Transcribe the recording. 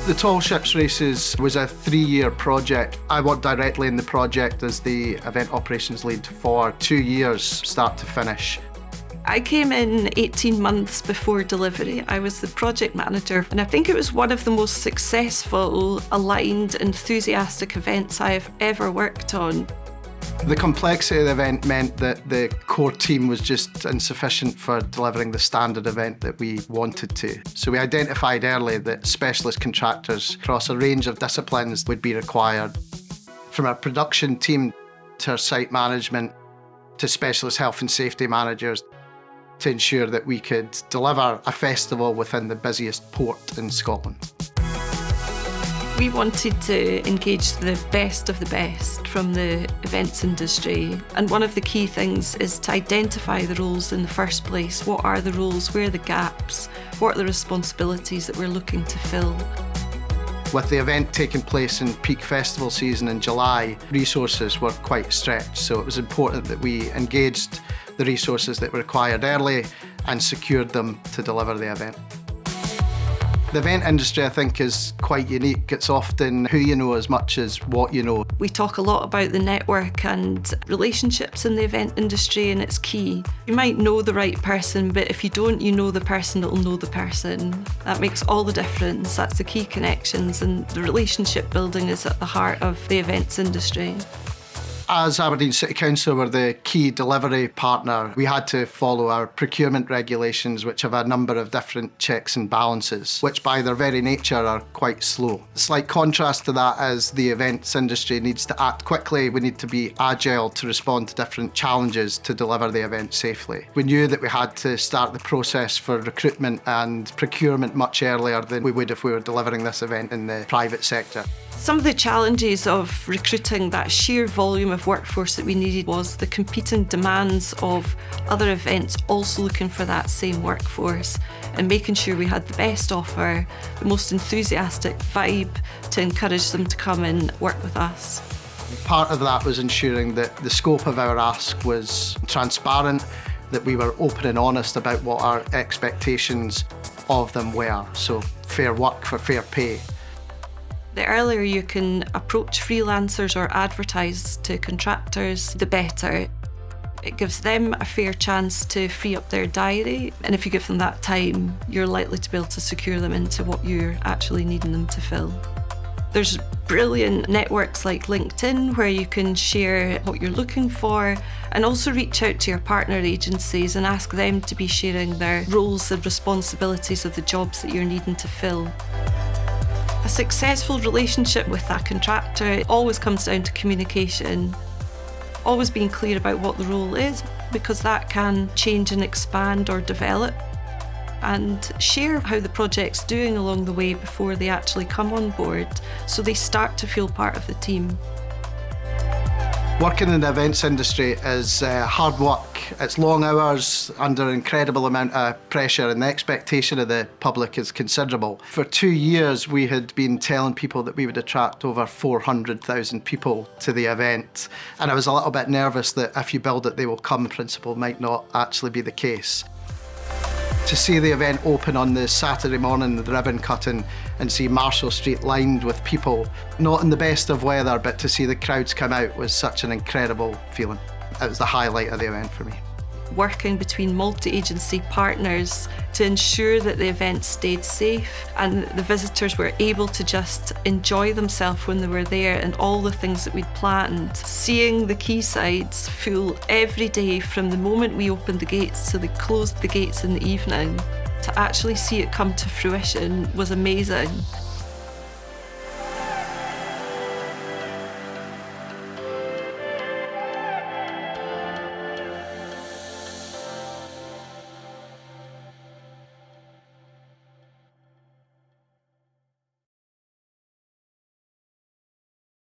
The Tall Ships races was a 3-year project. I worked directly in the project as the event operations lead for 2 years, start to finish. I came in 18 months before delivery. I was the project manager, and I think it was one of the most successful, aligned, enthusiastic events I've ever worked on. The complexity of the event meant that the core team was just insufficient for delivering the standard event that we wanted to. So we identified early that specialist contractors across a range of disciplines would be required. From our production team to our site management to specialist health and safety managers to ensure that we could deliver a festival within the busiest port in Scotland. We wanted to engage the best of the best from the events industry, and one of the key things is to identify the roles in the first place. What are the roles? Where are the gaps? What are the responsibilities that we're looking to fill? With the event taking place in peak festival season in July, resources were quite stretched, so it was important that we engaged the resources that were required early and secured them to deliver the event. The event industry, I think, is quite unique. It's often who you know as much as what you know. We talk a lot about the network and relationships in the event industry, and it's key. You might know the right person, but if you don't, you know the person that will know the person. That makes all the difference. That's the key connections, and the relationship building is at the heart of the events industry. As Aberdeen City Council were the key delivery partner, we had to follow our procurement regulations, which have a number of different checks and balances, which by their very nature are quite slow. A slight contrast to that is the events industry needs to act quickly. We need to be agile to respond to different challenges to deliver the event safely. We knew that we had to start the process for recruitment and procurement much earlier than we would if we were delivering this event in the private sector. Some of the challenges of recruiting that sheer volume of workforce that we needed was the competing demands of other events also looking for that same workforce, and making sure we had the best offer, the most enthusiastic vibe to encourage them to come and work with us. Part of that was ensuring that the scope of our ask was transparent, that we were open and honest about what our expectations of them were. So fair work for fair pay. The earlier you can approach freelancers or advertise to contractors, the better. It gives them a fair chance to free up their diary, and if you give them that time, you're likely to be able to secure them into what you're actually needing them to fill. There's brilliant networks like LinkedIn where you can share what you're looking for, and also reach out to your partner agencies and ask them to be sharing their roles and responsibilities of the jobs that you're needing to fill. A successful relationship with that contractor always comes down to communication. Always being clear about what the role is, because that can change and expand or develop. And share how the project's doing along the way before they actually come on board, so they start to feel part of the team. Working in the events industry is hard work. It's long hours under an incredible amount of pressure, and the expectation of the public is considerable. For 2 years, we had been telling people that we would attract over 400,000 people to the event, and I was a little bit nervous that if you build it, they will come principle might not actually be the case. To see the event open on the Saturday morning, the ribbon cutting, and see Marshall Street lined with people, not in the best of weather, but to see the crowds come out was such an incredible feeling. It was the highlight of the event for me. Working between multi-agency partners to ensure that the event stayed safe and the visitors were able to just enjoy themselves when they were there, and all the things that we'd planned. Seeing the quaysides full every day from the moment we opened the gates till they closed the gates in the evening, to actually see it come to fruition was amazing.